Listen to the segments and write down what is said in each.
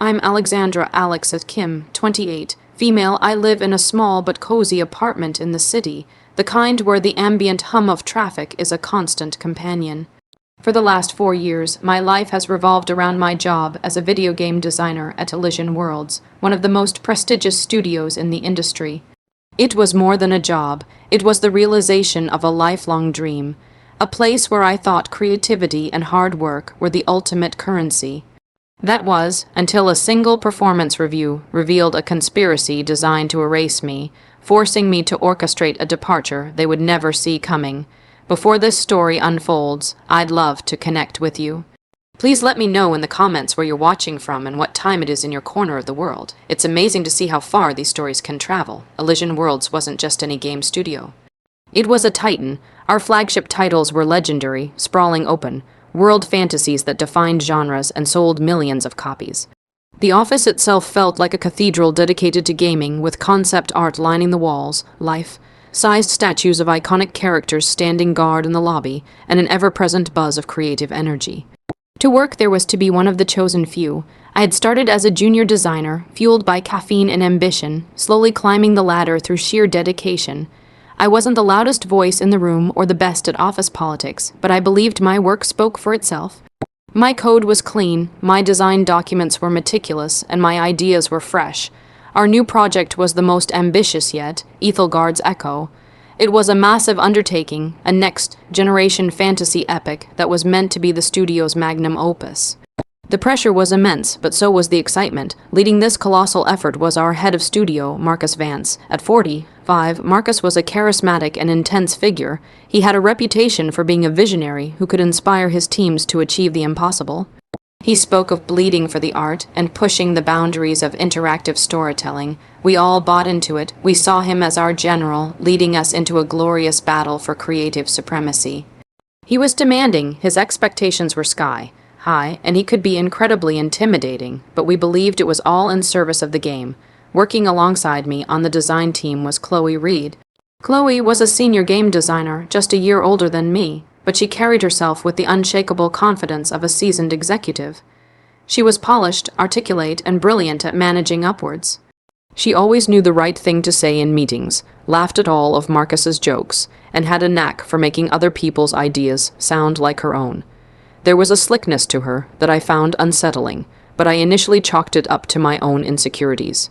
I'm Alexandra Alex at Kim, 28, female. I live in a small but cozy apartment in the city, the kind where the ambient hum of traffic is a constant companion. For the last 4 years, my life has revolved around my job as a video game designer at Elysian Worlds, one of the most prestigious studios in the industry. It was more than a job, it was the realization of a lifelong dream, a place where I thought creativity and hard work were the ultimate currency. That was, until a single performance review revealed a conspiracy designed to erase me, forcing me to orchestrate a departure they would never see coming. Before this story unfolds, I'd love to connect with you. Please let me know in the comments where you're watching from and what time it is in your corner of the world. It's amazing to see how far these stories can travel. Elysian Worlds wasn't just any game studio. It was a titan. Our flagship titles were legendary, sprawling open, world fantasies that defined genres and sold millions of copies. The office itself felt like a cathedral dedicated to gaming, with concept art lining the walls, life-sized statues of iconic characters standing guard in the lobby, and an ever-present buzz of creative energy. To work there was to be one of the chosen few. I had started as a junior designer, fueled by caffeine and ambition, slowly climbing the ladder through sheer dedication. I wasn't the loudest voice in the room or the best at office politics, but I believed my work spoke for itself. My code was clean, my design documents were meticulous, and my ideas were fresh. Our new project was the most ambitious yet, Ethelgard's Echo. It was a massive undertaking, a next-generation fantasy epic that was meant to be the studio's magnum opus. The pressure was immense, but so was the excitement. Leading this colossal effort was our head of studio, Marcus Vance. At 45, Marcus was a charismatic and intense figure. He had a reputation for being a visionary who could inspire his teams to achieve the impossible. He spoke of bleeding for the art and pushing the boundaries of interactive storytelling. We all bought into it. We saw him as our general, leading us into a glorious battle for creative supremacy. He was demanding, his expectations were sky high, and he could be incredibly intimidating, but we believed it was all in service of the game. Working alongside me on the design team was Chloe Reed. Chloe was a senior game designer, just a year older than me, but she carried herself with the unshakable confidence of a seasoned executive. She was polished, articulate, and brilliant at managing upwards. She always knew the right thing to say in meetings, laughed at all of Marcus's jokes, and had a knack for making other people's ideas sound like her own. There was a slickness to her that I found unsettling, but I initially chalked it up to my own insecurities.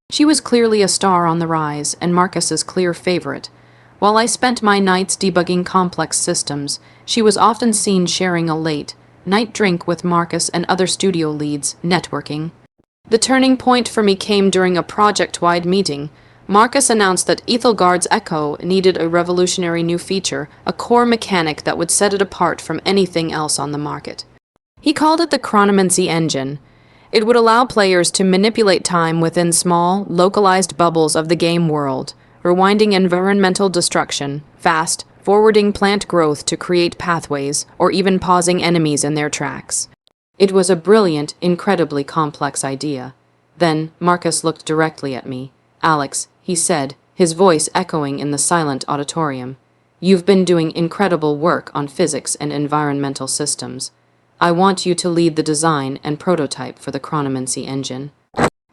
She was clearly a star on the rise, and Marcus's clear favorite. While I spent my nights debugging complex systems, she was often seen sharing a late-night drink with Marcus and other studio leads, networking. The turning point for me came during a project-wide meeting. Marcus announced that Ethelgard's Echo needed a revolutionary new feature, a core mechanic that would set it apart from anything else on the market. He called it the chronomancy engine. It would allow players to manipulate time within small, localized bubbles of the game world, rewinding environmental destruction, fast, forwarding plant growth to create pathways, or even pausing enemies in their tracks. It was a brilliant, incredibly complex idea. Then Marcus looked directly at me. "Alex," he said, his voice echoing in the silent auditorium, "you've been doing incredible work on physics and environmental systems. I want you to lead the design and prototype for the chronomancy engine."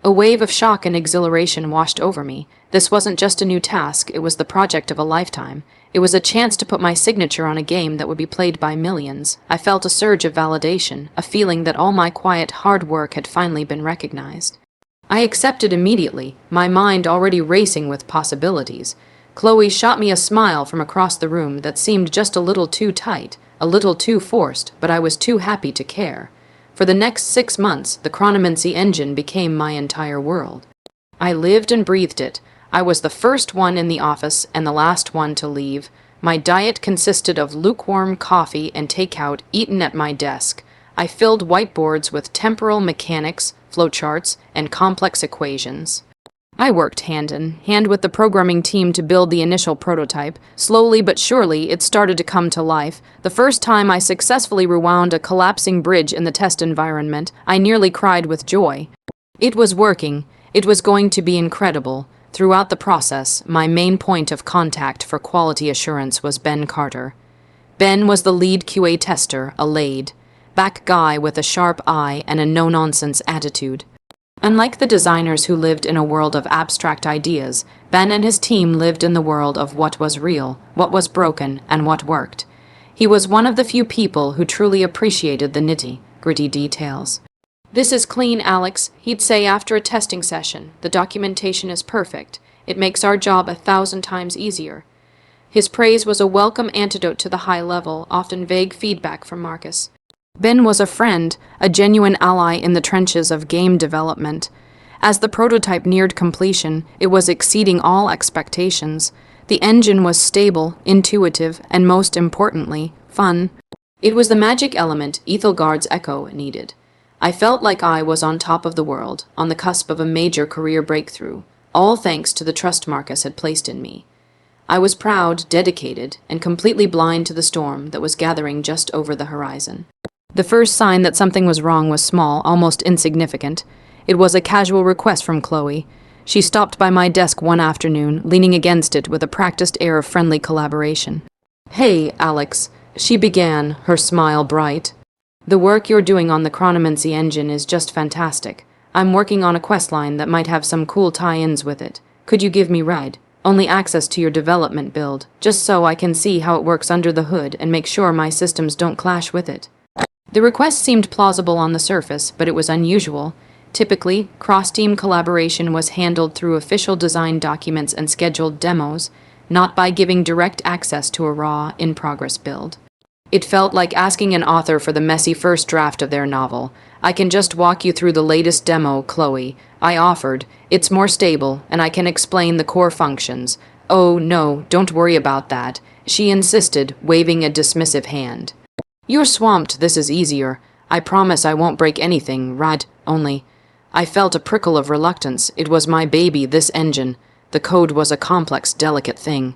A wave of shock and exhilaration washed over me. This wasn't just a new task, it was the project of a lifetime. It was a chance to put my signature on a game that would be played by millions. I felt a surge of validation, a feeling that all my quiet, hard work had finally been recognized. I accepted immediately, my mind already racing with possibilities. Chloe shot me a smile from across the room that seemed just a little too tight, a little too forced, but I was too happy to care. For the next 6 months, the chronomancy engine became my entire world. I lived and breathed it. I was the first one in the office and the last one to leave. My diet consisted of lukewarm coffee and takeout eaten at my desk. I filled whiteboards with temporal mechanics, flowcharts, and complex equations. I worked hand in hand with the programming team to build the initial prototype. Slowly but surely, it started to come to life. The first time I successfully rewound a collapsing bridge in the test environment, I nearly cried with joy. It was working. It was going to be incredible. Throughout the process, my main point of contact for quality assurance was Ben Carter. Ben was the lead QA tester, a laid-back guy with a sharp eye and a no-nonsense attitude. Unlike the designers who lived in a world of abstract ideas, Ben and his team lived in the world of what was real, what was broken, and what worked. He was one of the few people who truly appreciated the nitty-gritty details. "This is clean, Alex," he'd say after a testing session. "The documentation is perfect. It makes our job 1,000 times easier." His praise was a welcome antidote to the high-level, often vague feedback from Marcus. Ben was a friend, a genuine ally in the trenches of game development. As the prototype neared completion, it was exceeding all expectations. The engine was stable, intuitive, and most importantly, fun. It was the magic element Ethelgard's Echo needed. I felt like I was on top of the world, on the cusp of a major career breakthrough, all thanks to the trust Marcus had placed in me. I was proud, dedicated, and completely blind to the storm that was gathering just over the horizon. The first sign that something was wrong was small, almost insignificant. It was a casual request from Chloe. She stopped by my desk one afternoon, leaning against it with a practiced air of friendly collaboration. "Hey, Alex," she began, her smile bright. "The work you're doing on the chronomancy engine is just fantastic. I'm working on a quest line that might have some cool tie-ins with it. Could you give me ride? Only access to your development build, just so I can see how it works under the hood and make sure my systems don't clash with it." The request seemed plausible on the surface, but it was unusual. Typically, cross-team collaboration was handled through official design documents and scheduled demos, not by giving direct access to a raw, in-progress build. It felt like asking an author for the messy first draft of their novel. "I can just walk you through the latest demo, Chloe," I offered. "It's more stable, and I can explain the core functions." "Oh, no, don't worry about that," she insisted, waving a dismissive hand. "You're swamped, this is easier. I promise I won't break anything, Rad, only." I felt a prickle of reluctance. It was my baby, this engine. The code was a complex, delicate thing.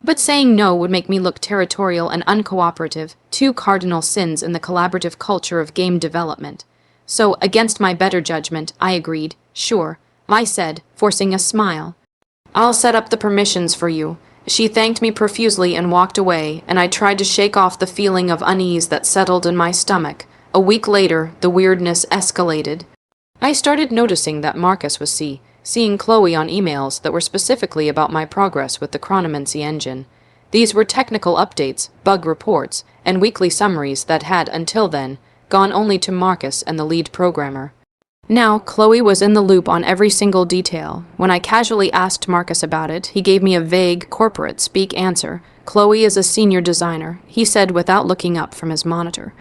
But saying no would make me look territorial and uncooperative, two cardinal sins in the collaborative culture of game development. So, against my better judgment, I agreed. "Sure," I said, forcing a smile. "I'll set up the permissions for you." She thanked me profusely and walked away, and I tried to shake off the feeling of unease that settled in my stomach. A week later, the weirdness escalated. I started noticing that Marcus was seeing Chloe on emails that were specifically about my progress with the chronomancy engine. These were technical updates, bug reports, and weekly summaries that had, until then, gone only to Marcus and the lead programmer. Now, Chloe was in the loop on every single detail. When I casually asked Marcus about it, he gave me a vague, corporate-speak answer. "Chloe is a senior designer," he said without looking up from his monitor.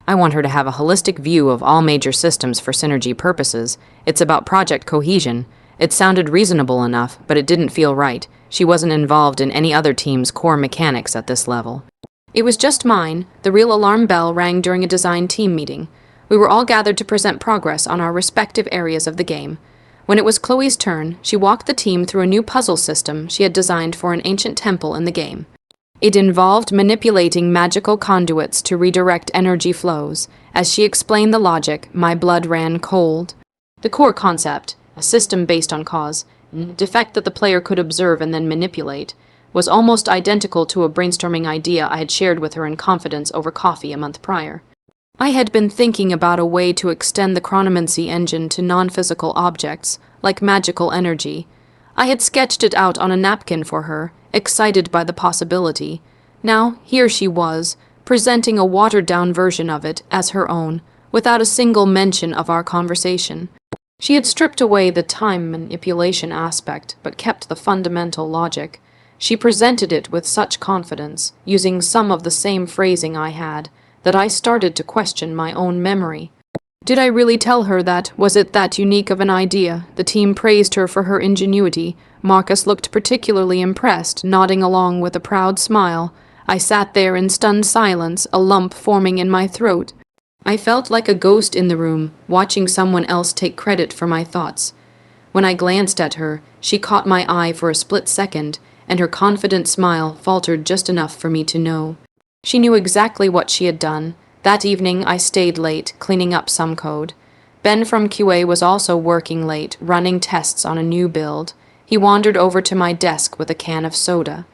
"I want her to have a holistic view of all major systems for synergy purposes. It's about project cohesion." It sounded reasonable enough, but it didn't feel right. She wasn't involved in any other team's core mechanics at this level. It was just mine. The real alarm bell rang during a design team meeting. We were all gathered to present progress on our respective areas of the game. When it was Chloe's turn, she walked the team through a new puzzle system she had designed for an ancient temple in the game. It involved manipulating magical conduits to redirect energy flows. As she explained the logic, my blood ran cold. The core concept, a system based on cause, a defect that the player could observe and then manipulate, was almost identical to a brainstorming idea I had shared with her in confidence over coffee a month prior. I had been thinking about a way to extend the chronomancy engine to non-physical objects, like magical energy. I had sketched it out on a napkin for her, excited by the possibility. Now, here she was, presenting a watered-down version of it as her own, without a single mention of our conversation. She had stripped away the time manipulation aspect, but kept the fundamental logic. She presented it with such confidence, using some of the same phrasing I had, that I started to question my own memory. Did I really tell her that? Was it that unique of an idea? The team praised her for her ingenuity. Marcus looked particularly impressed, nodding along with a proud smile. I sat there in stunned silence, a lump forming in my throat. I felt like a ghost in the room, watching someone else take credit for my thoughts. When I glanced at her, she caught my eye for a split second, and her confident smile faltered just enough for me to know. She knew exactly what she had done. That evening, I stayed late, cleaning up some code. Ben from QA was also working late, running tests on a new build. He wandered over to my desk with a can of soda.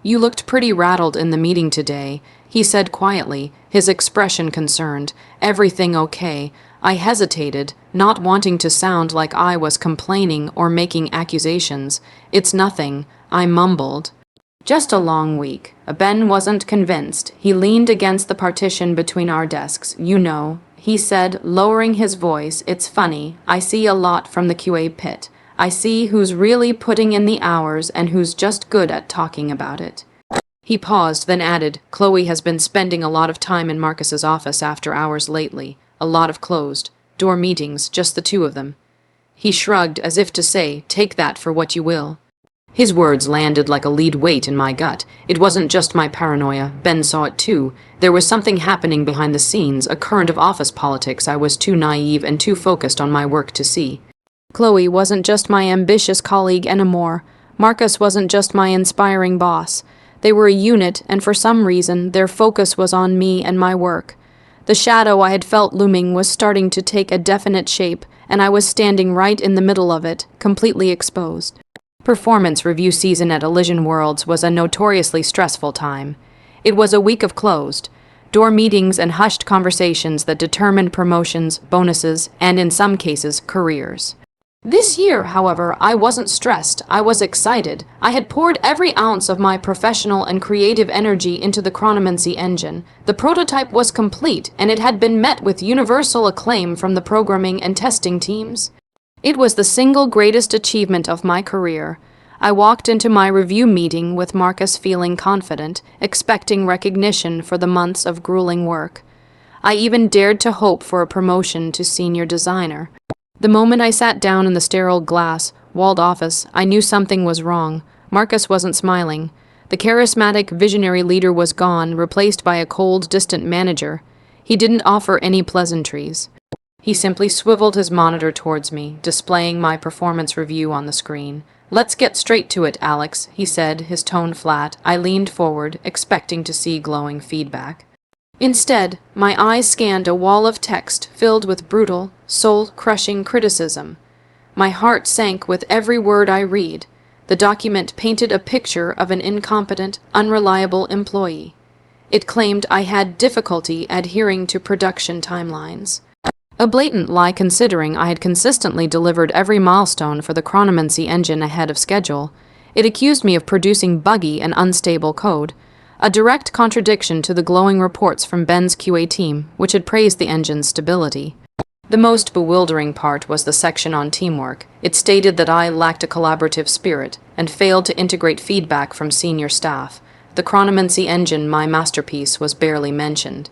"You looked pretty rattled in the meeting today," he said quietly, his expression concerned. "Everything okay?" I hesitated, not wanting to sound like I was complaining or making accusations. "It's nothing," I mumbled. "Just a long week." Ben wasn't convinced. He leaned against the partition between our desks. "You know," he said, lowering his voice, "it's funny. I see a lot from the QA pit. I see who's really putting in the hours and who's just good at talking about it." He paused, then added, "Chloe has been spending a lot of time in Marcus's office after hours lately. A lot of closed-door meetings, just the two of them." He shrugged, as if to say, "Take that for what you will." His words landed like a lead weight in my gut. It wasn't just my paranoia. Ben saw it too. There was something happening behind the scenes, a current of office politics I was too naive and too focused on my work to see. Chloe wasn't just my ambitious colleague anymore. Marcus wasn't just my inspiring boss. They were a unit, and for some reason, their focus was on me and my work. The shadow I had felt looming was starting to take a definite shape, and I was standing right in the middle of it, completely exposed. Performance review season at Elysian Worlds was a notoriously stressful time. It was a week of closed-door meetings and hushed conversations that determined promotions, bonuses, and in some cases, careers. This year, however, I wasn't stressed. I was excited. I had poured every ounce of my professional and creative energy into the chronomancy engine. The prototype was complete, and it had been met with universal acclaim from the programming and testing teams. It was the single greatest achievement of my career. I walked into my review meeting with Marcus feeling confident, expecting recognition for the months of grueling work. I even dared to hope for a promotion to senior designer. The moment I sat down in the sterile glass-walled office, I knew something was wrong. Marcus wasn't smiling. The charismatic, visionary leader was gone, replaced by a cold, distant manager. He didn't offer any pleasantries. He simply swiveled his monitor towards me, displaying my performance review on the screen. "Let's get straight to it, Alex," he said, his tone flat. I leaned forward, expecting to see glowing feedback. Instead, my eyes scanned a wall of text filled with brutal, soul-crushing criticism. My heart sank with every word I read. The document painted a picture of an incompetent, unreliable employee. It claimed I had difficulty adhering to production timelines. A blatant lie considering I had consistently delivered every milestone for the chronomancy engine ahead of schedule. It accused me of producing buggy and unstable code, a direct contradiction to the glowing reports from Ben's QA team, which had praised the engine's stability. The most bewildering part was the section on teamwork. It stated that I lacked a collaborative spirit and failed to integrate feedback from senior staff. The chronomancy engine, my masterpiece, was barely mentioned.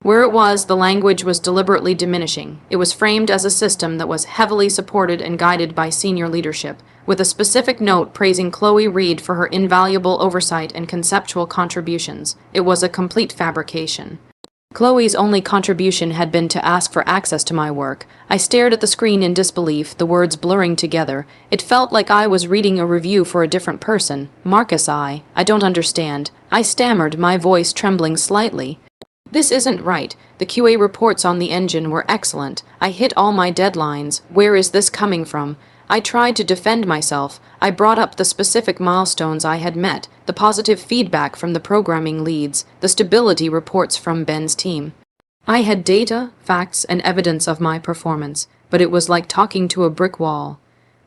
Where it was, the language was deliberately diminishing. It was framed as a system that was heavily supported and guided by senior leadership, with a specific note praising Chloe Reed for her invaluable oversight and conceptual contributions. It was a complete fabrication. Chloe's only contribution had been to ask for access to my work. I stared at the screen in disbelief, the words blurring together. It felt like I was reading a review for a different person. "Marcus, I don't understand." I stammered, my voice trembling slightly. "This isn't right. The QA reports on the engine were excellent. I hit all my deadlines. Where is this coming from?" I tried to defend myself. I brought up the specific milestones I had met, the positive feedback from the programming leads, the stability reports from Ben's team. I had data, facts, and evidence of my performance, but it was like talking to a brick wall.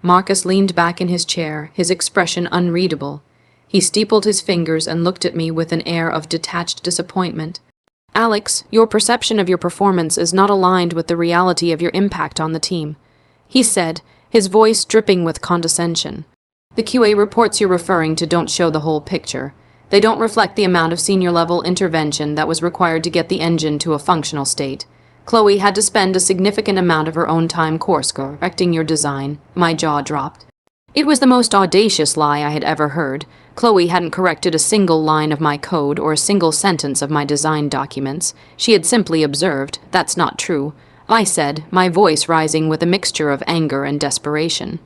Marcus leaned back in his chair, his expression unreadable. He steepled his fingers and looked at me with an air of detached disappointment. "Alex, your perception of your performance is not aligned with the reality of your impact on the team," he said, his voice dripping with condescension. "The QA reports you're referring to don't show the whole picture. They don't reflect the amount of senior-level intervention that was required to get the engine to a functional state. Chloe had to spend a significant amount of her own time course-correcting your design." My jaw dropped. It was the most audacious lie I had ever heard. Chloe hadn't corrected a single line of my code or a single sentence of my design documents. She had simply observed. "That's not true," I said, my voice rising with a mixture of anger and desperation.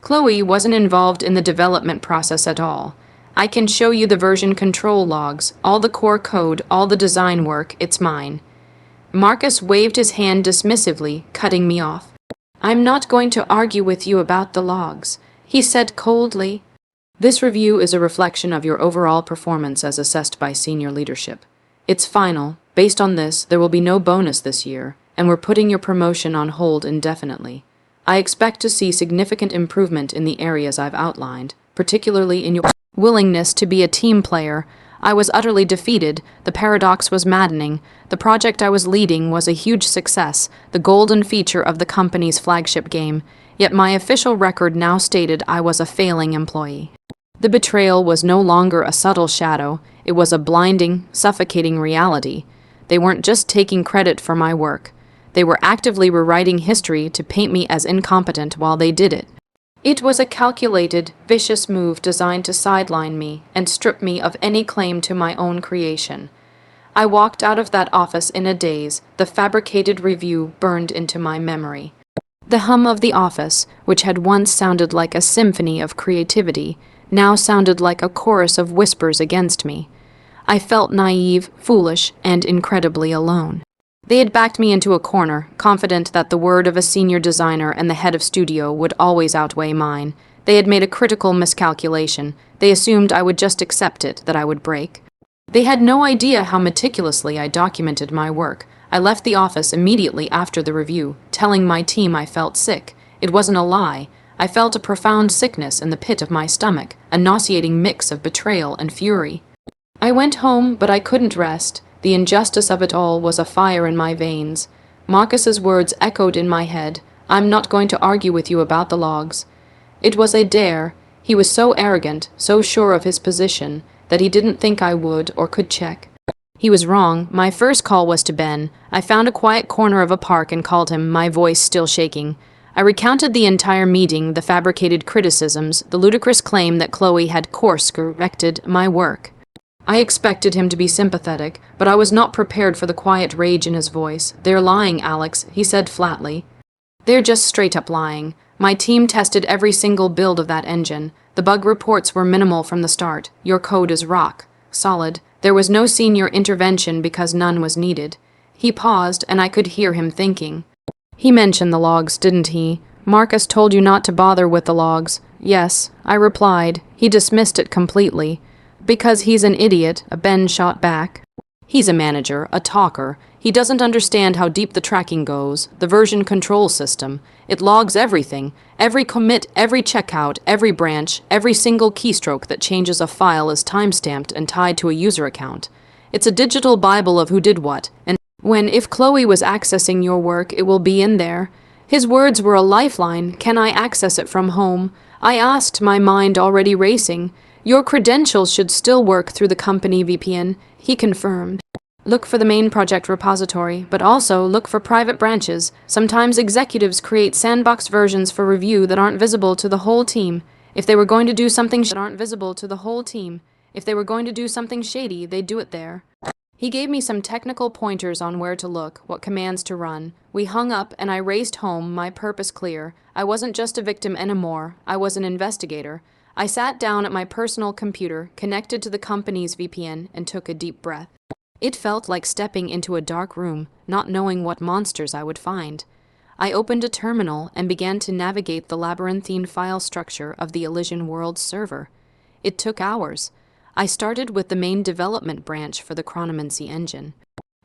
"Chloe wasn't involved in the development process at all. I can show you the version control logs, all the core code, all the design work. It's mine." Marcus waved his hand dismissively, cutting me off. "I'm not going to argue with you about the logs," he said coldly. "This review is a reflection of your overall performance as assessed by senior leadership. It's final. Based on this, there will be no bonus this year, and we're putting your promotion on hold indefinitely. I expect to see significant improvement in the areas I've outlined, particularly in your willingness to be a team player. I was utterly defeated. The paradox was maddening. The project I was leading was a huge success, the golden feature of the company's flagship game, yet my official record now stated I was a failing employee. The betrayal was no longer a subtle shadow, it was a blinding, suffocating reality. They weren't just taking credit for my work. They were actively rewriting history to paint me as incompetent while they did it. It was a calculated, vicious move designed to sideline me and strip me of any claim to my own creation. I walked out of that office in a daze, the fabricated review burned into my memory. The hum of the office, which had once sounded like a symphony of creativity, now sounded like a chorus of whispers against me. I felt naive, foolish, and incredibly alone. They had backed me into a corner, confident that the word of a senior designer and the head of studio would always outweigh mine. They had made a critical miscalculation. They assumed I would just accept it, that I would break. They had no idea how meticulously I documented my work. I left the office immediately after the review, telling my team I felt sick. It wasn't a lie. I felt a profound sickness in the pit of my stomach, a nauseating mix of betrayal and fury. I went home, but I couldn't rest. The injustice of it all was a fire in my veins. Marcus's words echoed in my head. I'm not going to argue with you about the logs. It was a dare. He was so arrogant, so sure of his position, that he didn't think I would or could check. He was wrong. My first call was to Ben. I found a quiet corner of a park and called him, my voice still shaking. I recounted the entire meeting, the fabricated criticisms, the ludicrous claim that Chloe had course-corrected my work. I expected him to be sympathetic, but I was not prepared for the quiet rage in his voice. They're lying, Alex, he said flatly. They're just straight-up lying. My team tested every single build of that engine. The bug reports were minimal from the start. Your code is rock solid. There was no senior intervention because none was needed. He paused, and I could hear him thinking. He mentioned the logs, didn't he? Marcus told you not to bother with the logs. Yes, I replied. He dismissed it completely. Because he's an idiot, Ben shot back. He's a manager, a talker. He doesn't understand how deep the tracking goes, the version control system. It logs everything. Every commit, every checkout, every branch, every single keystroke that changes a file is timestamped and tied to a user account. It's a digital Bible of who did what, and if Chloe was accessing your work, it will be in there. His words were a lifeline. Can I access it from home? I asked, my mind already racing. Your credentials should still work through the company VPN, he confirmed. Look for the main project repository, but also look for private branches. Sometimes executives create sandbox versions for review that aren't visible to the whole team. If they were going to do something shady, they'd do it there. He gave me some technical pointers on where to look, what commands to run. We hung up and I raced home, my purpose clear. I wasn't just a victim anymore, I was an investigator. I sat down at my personal computer, connected to the company's VPN, and took a deep breath. It felt like stepping into a dark room, not knowing what monsters I would find. I opened a terminal and began to navigate the labyrinthine file structure of the Elysian Worlds server. It took hours. I started with the main development branch for the chronomancy engine.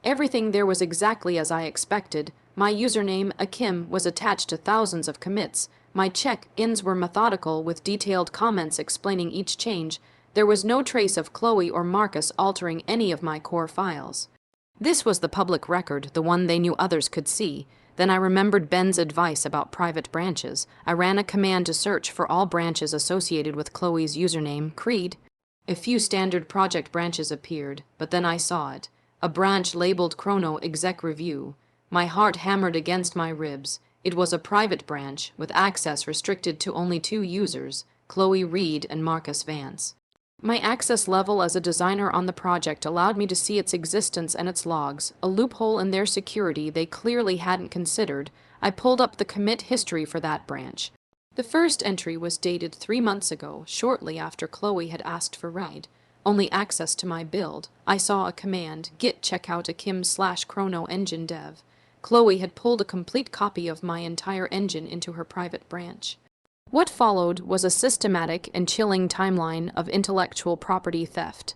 Everything there was exactly as I expected. My username, Akim, was attached to thousands of commits. My check-ins were methodical with detailed comments explaining each change. There was no trace of Chloe or Marcus altering any of my core files. This was the public record, the one they knew others could see. Then I remembered Ben's advice about private branches. I ran a command to search for all branches associated with Chloe's username, Creed. A few standard project branches appeared, but then I saw it. A branch labeled Chrono Exec Review. My heart hammered against my ribs. It was a private branch, with access restricted to only 2 users, Chloe Reed and Marcus Vance. My access level as a designer on the project allowed me to see its existence and its logs, a loophole in their security they clearly hadn't considered. I pulled up the commit history for that branch. The first entry was dated 3 months ago, shortly after Chloe had asked for ride. Only access to my build. I saw a command, git checkout akim/chrono engine dev. Chloe had pulled a complete copy of my entire engine into her private branch. What followed was a systematic and chilling timeline of intellectual property theft.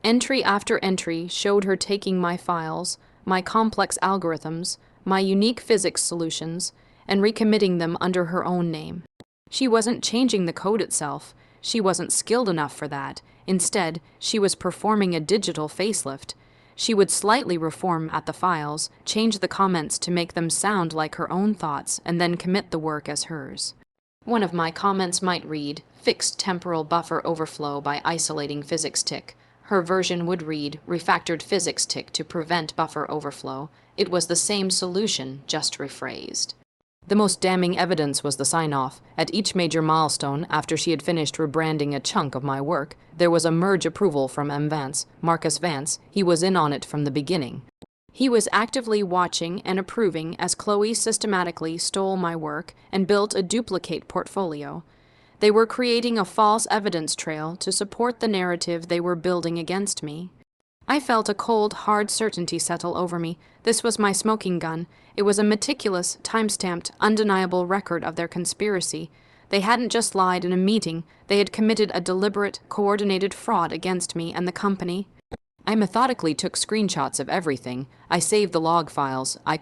Entry after entry showed her taking my files, my complex algorithms, my unique physics solutions, and recommitting them under her own name. She wasn't changing the code itself. She wasn't skilled enough for that. Instead, she was performing a digital facelift. She would slightly reform at the files, change the comments to make them sound like her own thoughts, and then commit the work as hers. One of my comments might read, "Fixed temporal buffer overflow by isolating physics tick." Her version would read, "Refactored physics tick to prevent buffer overflow." It was the same solution, just rephrased. The most damning evidence was the sign-off. At each major milestone, after she had finished rebranding a chunk of my work, there was a merge approval from Marcus Vance. He was in on it from the beginning. He was actively watching and approving as Chloe systematically stole my work and built a duplicate portfolio. They were creating a false evidence trail to support the narrative they were building against me. I felt a cold, hard certainty settle over me. This was my smoking gun. It was a meticulous, time-stamped, undeniable record of their conspiracy. They hadn't just lied in a meeting. They had committed a deliberate, coordinated fraud against me and the company. I methodically took screenshots of everything. I saved the log files. I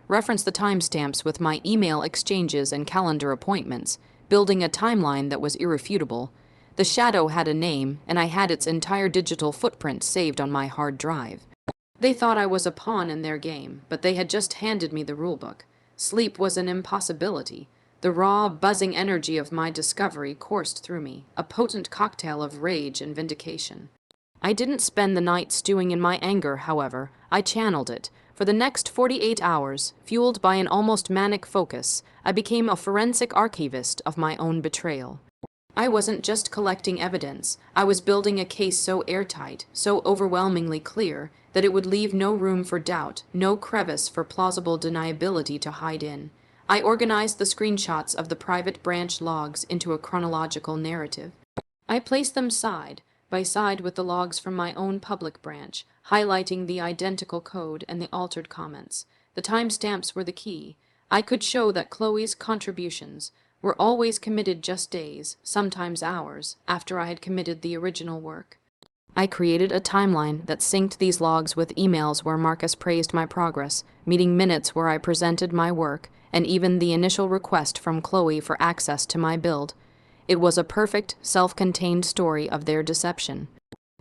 referenced the timestamps with my email exchanges and calendar appointments, building a timeline that was irrefutable. The shadow had a name, and I had its entire digital footprint saved on my hard drive. They thought I was a pawn in their game, but they had just handed me the rulebook. Sleep was an impossibility. The raw, buzzing energy of my discovery coursed through me, a potent cocktail of rage and vindication. I didn't spend the night stewing in my anger, however. I channeled it. For the next 48 hours, fueled by an almost manic focus, I became a forensic archivist of my own betrayal. I wasn't just collecting evidence. I was building a case so airtight, so overwhelmingly clear, that it would leave no room for doubt, no crevice for plausible deniability to hide in. I organized the screenshots of the private branch logs into a chronological narrative. I placed them side by side with the logs from my own public branch, highlighting the identical code and the altered comments. The timestamps were the key. I could show that Chloe's contributions were always committed just days, sometimes hours, after I had committed the original work. I created a timeline that synced these logs with emails where Marcus praised my progress, meeting minutes where I presented my work, and even the initial request from Chloe for access to my build. It was a perfect, self-contained story of their deception.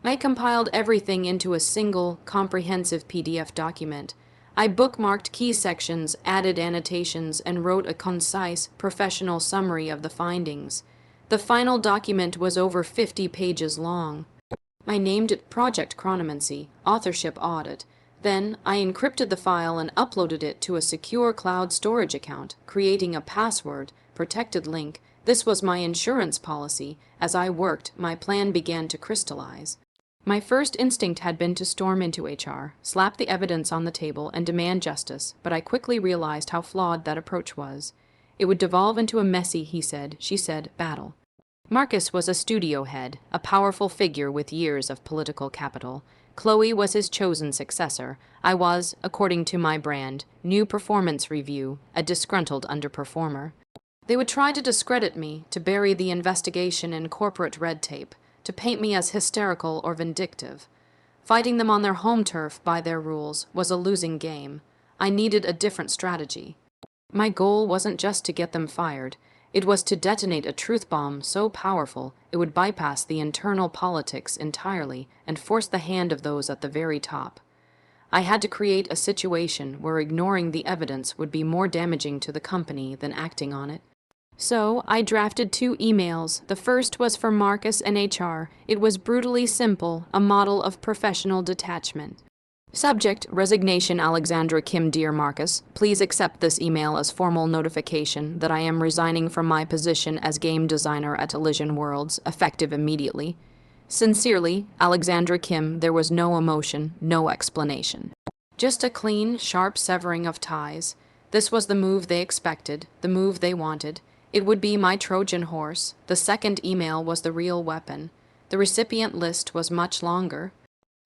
I compiled everything into a single, comprehensive PDF document. I bookmarked key sections, added annotations, and wrote a concise, professional summary of the findings. The final document was over 50 pages long. I named it Project Chronomancy, Authorship Audit. Then, I encrypted the file and uploaded it to a secure cloud storage account, creating a password-protected link. This was my insurance policy. As I worked, my plan began to crystallize. My first instinct had been to storm into HR, slap the evidence on the table, and demand justice, but I quickly realized how flawed that approach was. It would devolve into a messy he said, she said battle. Marcus was a studio head, a powerful figure with years of political capital. Chloe was his chosen successor. I was, according to my brand, New Performance Review, a disgruntled underperformer. They would try to discredit me, to bury the investigation in corporate red tape, to paint me as hysterical or vindictive. Fighting them on their home turf by their rules was a losing game. I needed a different strategy. My goal wasn't just to get them fired. It was to detonate a truth bomb so powerful it would bypass the internal politics entirely and force the hand of those at the very top. I had to create a situation where ignoring the evidence would be more damaging to the company than acting on it. So, I drafted 2 emails. The first was for Marcus and HR. It was brutally simple, a model of professional detachment. Subject, Resignation Alexandra Kim Dear Marcus. Please accept this email as formal notification that I am resigning from my position as game designer at Elysian Worlds, effective immediately. Sincerely, Alexandra Kim. There was no emotion, no explanation. Just a clean, sharp severing of ties. This was the move they expected, the move they wanted. It would be my Trojan horse. The second email was the real weapon. The recipient list was much longer.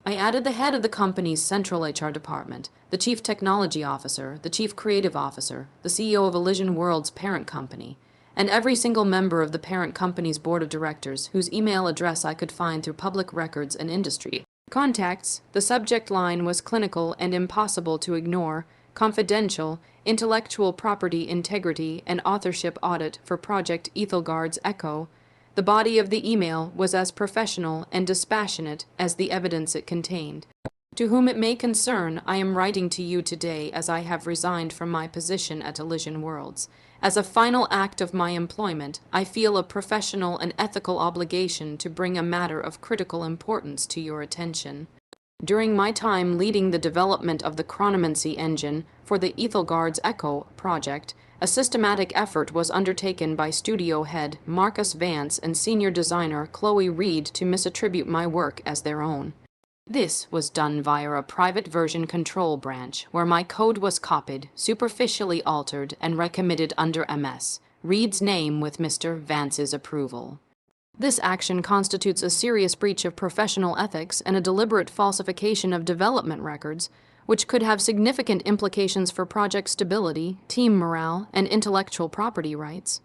I added the head of the company's central HR department, the chief technology officer, the chief creative officer, the CEO of Elysian World's parent company, and every single member of the parent company's board of directors whose email address I could find through public records and industry contacts. The subject line was clinical and impossible to ignore. confidential, intellectual property integrity and authorship audit for Project Ethelgard's Echo. The body of the email was as professional and dispassionate as the evidence it contained. To whom it may concern, I am writing to you today as I have resigned from my position at Elysian Worlds. As a final act of my employment, I feel a professional and ethical obligation to bring a matter of critical importance to your attention. During my time leading the development of the chronomancy engine for the Ethelgard's Echo project, a systematic effort was undertaken by studio head Marcus Vance and senior designer Chloe Reed to misattribute my work as their own. This was done via a private version control branch, where my code was copied, superficially altered, and recommitted under MS, Reed's name with Mr. Vance's approval. This action constitutes a serious breach of professional ethics and a deliberate falsification of development records, which could have significant implications for project stability, team morale, and intellectual property rights.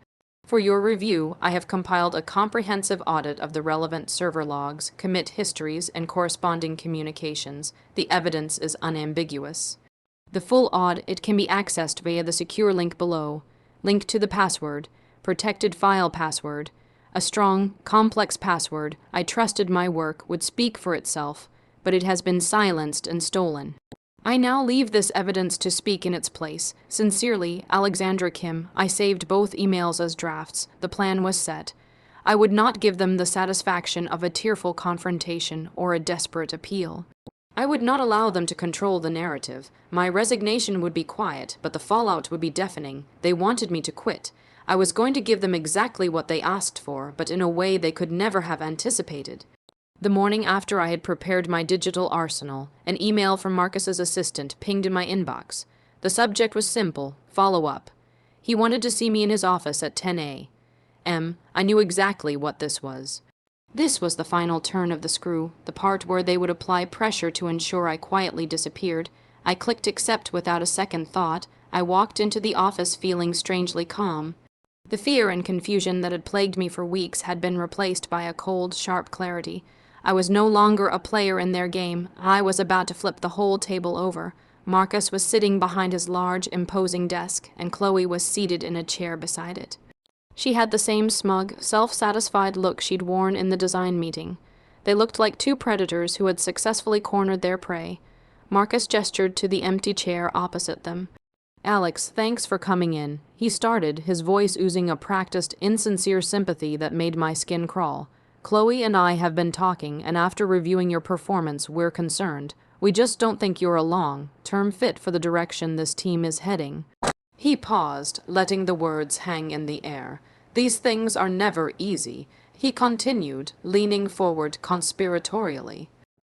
For your review, I have compiled a comprehensive audit of the relevant server logs, commit histories, and corresponding communications. The evidence is unambiguous. The full audit can be accessed via the secure link below. Link to the password, protected file password, a strong, complex password. I trusted my work would speak for itself, but it has been silenced and stolen. I now leave this evidence to speak in its place. Sincerely, Alexandra Kim. I saved both emails as drafts. The plan was set. I would not give them the satisfaction of a tearful confrontation or a desperate appeal. I would not allow them to control the narrative. My resignation would be quiet, but the fallout would be deafening. They wanted me to quit. I was going to give them exactly what they asked for, but in a way they could never have anticipated. The morning after I had prepared my digital arsenal, an email from Marcus's assistant pinged in my inbox. The subject was simple: follow up. He wanted to see me in his office at 10 a.m. I knew exactly what this was. This was the final turn of the screw, the part where they would apply pressure to ensure I quietly disappeared. I clicked accept without a second thought. I walked into the office feeling strangely calm. The fear and confusion that had plagued me for weeks had been replaced by a cold, sharp clarity. I was no longer a player in their game. I was about to flip the whole table over. Marcus was sitting behind his large, imposing desk, and Chloe was seated in a chair beside it. She had the same smug, self-satisfied look she'd worn in the design meeting. They looked like two predators who had successfully cornered their prey. Marcus gestured to the empty chair opposite them. "Alex, thanks for coming in," he started, his voice oozing a practiced, insincere sympathy that made my skin crawl. "Chloe and I have been talking, and after reviewing your performance, we're concerned. We just don't think you're a long-term fit for the direction this team is heading." He paused, letting the words hang in the air. "These things are never easy," he continued, leaning forward conspiratorially.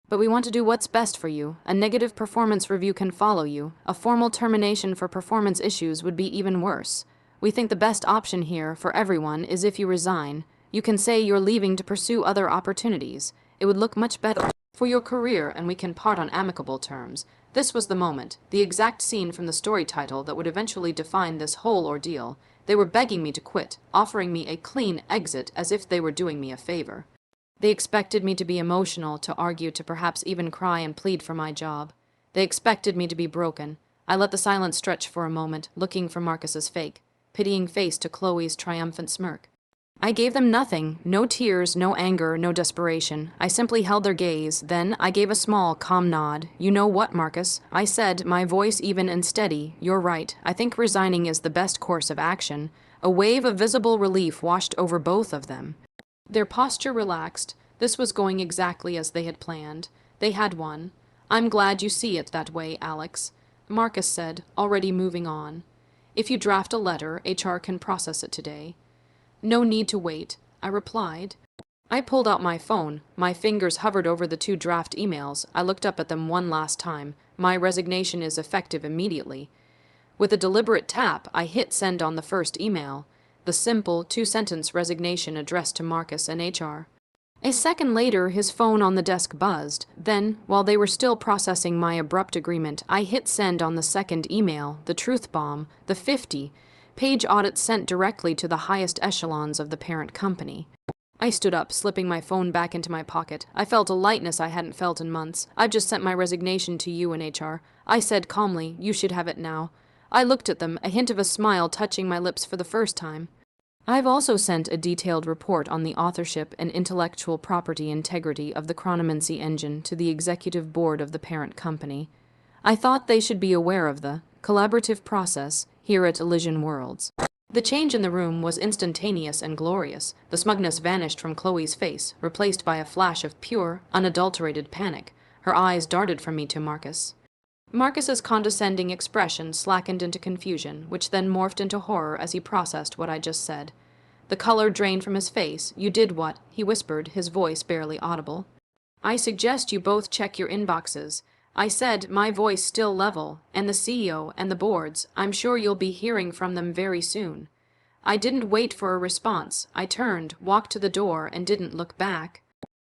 "But we want to do what's best for you. A negative performance review can follow you. A formal termination for performance issues would be even worse. We think the best option here, for everyone, is if you resign. You can say you're leaving to pursue other opportunities. It would look much better for your career, and we can part on amicable terms." This was the moment, the exact scene from the story title that would eventually define this whole ordeal. They were begging me to quit, offering me a clean exit as if they were doing me a favor. They expected me to be emotional, to argue, to perhaps even cry and plead for my job. They expected me to be broken. I let the silence stretch for a moment, looking from Marcus's fake, pitying face to Chloe's triumphant smirk. I gave them nothing, no tears, no anger, no desperation. I simply held their gaze. Then I gave a small, calm nod. "You know what, Marcus?" I said, my voice even and steady. "You're right. I think resigning is the best course of action." A wave of visible relief washed over both of them. Their posture relaxed. This was going exactly as they had planned. They had won. "I'm glad you see it that way, Alex," Marcus said, already moving on. "If you draft a letter, HR can process it today." "No need to wait," I replied. I pulled out my phone. My fingers hovered over the two draft emails. I looked up at them one last time. My resignation is effective immediately. With a deliberate tap, I hit send on the first email. The simple, two-sentence resignation addressed to Marcus and HR. A second later, his phone on the desk buzzed. Then, while they were still processing my abrupt agreement, I hit send on the second email, the truth bomb, the 50-page audit sent directly to the highest echelons of the parent company. I stood up, slipping my phone back into my pocket. I felt a lightness I hadn't felt in months. "I've just sent my resignation to you and HR," I said calmly. "You should have it now." I looked at them, a hint of a smile touching my lips for the first time. "I've also sent a detailed report on the authorship and intellectual property integrity of the Chronomancy engine to the executive board of the parent company. I thought they should be aware of the collaborative process here at Elysian Worlds." The change in the room was instantaneous and glorious. The smugness vanished from Chloe's face, replaced by a flash of pure, unadulterated panic. Her eyes darted from me to Marcus. Marcus's condescending expression slackened into confusion, which then morphed into horror as he processed what I just said. The color drained from his face. "You did what?" he whispered, his voice barely audible. "I suggest you both check your inboxes," I said, my voice still level, "and the CEO and the boards. I'm sure you'll be hearing from them very soon." I didn't wait for a response. I turned, walked to the door, and didn't look back.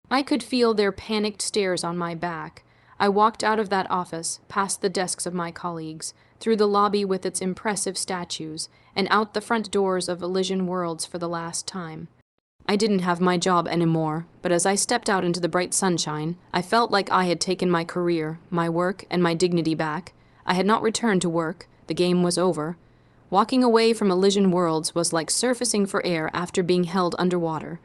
I could feel their panicked stares on my back. I walked out of that office, past the desks of my colleagues, through the lobby with its impressive statues, and out the front doors of Elysian Worlds for the last time. I didn't have my job anymore, but as I stepped out into the bright sunshine, I felt like I had taken my career, my work, and my dignity back. I had not returned to work. The game was over. Walking away from Elysian Worlds was like surfacing for air after being held underwater.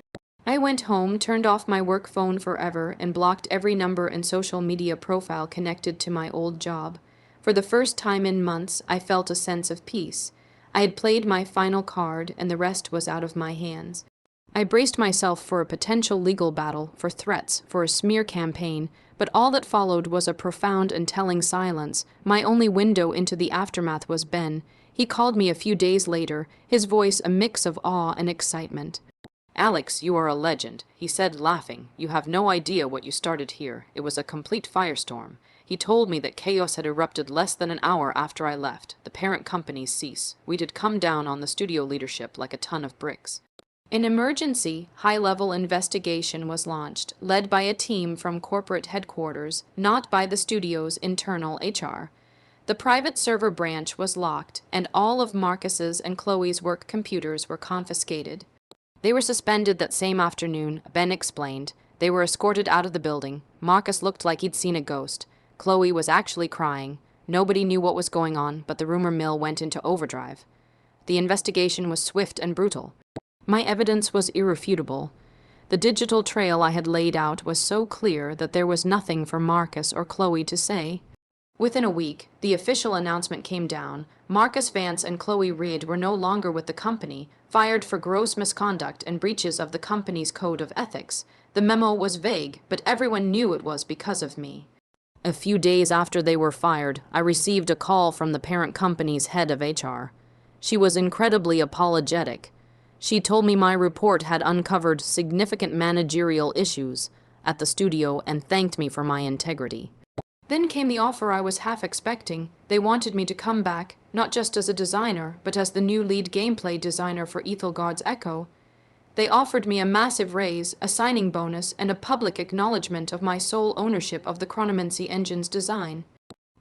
I went home, turned off my work phone forever, and blocked every number and social media profile connected to my old job. For the first time in months, I felt a sense of peace. I had played my final card, and the rest was out of my hands. I braced myself for a potential legal battle, for threats, for a smear campaign, but all that followed was a profound and telling silence. My only window into the aftermath was Ben. He called me a few days later, his voice a mix of awe and excitement. "Alex, you are a legend," he said, laughing. "You have no idea what you started here. It was a complete firestorm. He told me that chaos had erupted less than an hour after I left. The parent company's cease. We'd had come down on the studio leadership like a ton of bricks." An emergency, high-level investigation was launched, led by a team from corporate headquarters, not by the studio's internal HR. The private server branch was locked, and all of Marcus's and Chloe's work computers were confiscated. They were suspended that same afternoon, Ben explained. They were escorted out of the building. Marcus looked like he'd seen a ghost. Chloe was actually crying. Nobody knew what was going on, but the rumor mill went into overdrive. The investigation was swift and brutal. My evidence was irrefutable. The digital trail I had laid out was so clear that there was nothing for Marcus or Chloe to say. Within a week, the official announcement came down. Marcus Vance and Chloe Reed were no longer with the company, fired for gross misconduct and breaches of the company's code of ethics. The memo was vague, but everyone knew it was because of me. A few days after they were fired, I received a call from the parent company's head of HR. She was incredibly apologetic. She told me my report had uncovered significant managerial issues at the studio and thanked me for my integrity. Then came the offer I was half expecting. They wanted me to come back, not just as a designer, but as the new lead gameplay designer for Ethelgard's Echo. They offered me a massive raise, a signing bonus, and a public acknowledgement of my sole ownership of the Chronomancy engine's design.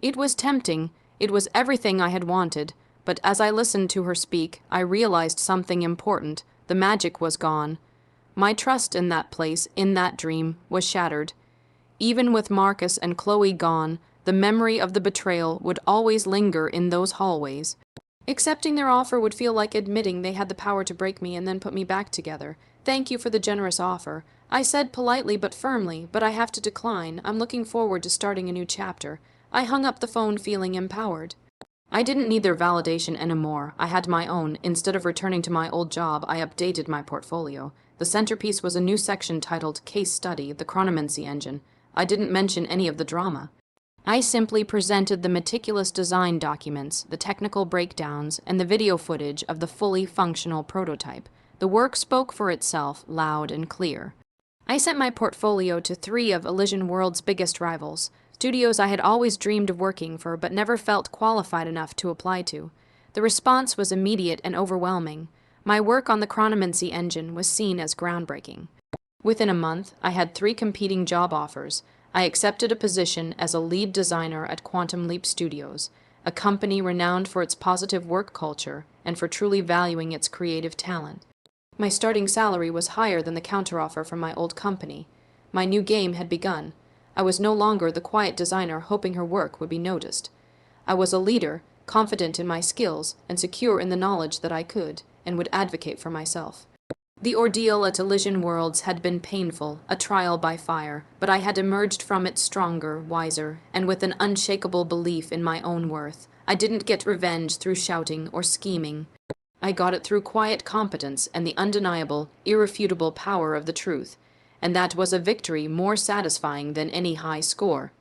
It was tempting. It was everything I had wanted. But as I listened to her speak, I realized something important. The magic was gone. My trust in that place, in that dream, was shattered. Even with Marcus and Chloe gone, the memory of the betrayal would always linger in those hallways. Accepting their offer would feel like admitting they had the power to break me and then put me back together. "Thank you for the generous offer," I said politely but firmly, "but I have to decline. I'm looking forward to starting a new chapter." I hung up the phone feeling empowered. I didn't need their validation anymore. I had my own. Instead of returning to my old job, I updated my portfolio. The centerpiece was a new section titled Case Study, the Chronomancy Engine. I didn't mention any of the drama. I simply presented the meticulous design documents, the technical breakdowns, and the video footage of the fully functional prototype. The work spoke for itself, loud and clear. I sent my portfolio to 3 of Elysian World's biggest rivals, studios I had always dreamed of working for but never felt qualified enough to apply to. The response was immediate and overwhelming. My work on the Chronomancy engine was seen as groundbreaking. Within a month, I had 3 competing job offers. I accepted a position as a lead designer at Quantum Leap Studios, a company renowned for its positive work culture and for truly valuing its creative talent. My starting salary was higher than the counteroffer from my old company. My new game had begun. I was no longer the quiet designer hoping her work would be noticed. I was a leader, confident in my skills and secure in the knowledge that I could and would advocate for myself. The ordeal at Elysian Worlds had been painful, a trial by fire, but I had emerged from it stronger, wiser, and with an unshakable belief in my own worth. I didn't get revenge through shouting or scheming. I got it through quiet competence and the undeniable, irrefutable power of the truth, and that was a victory more satisfying than any high score.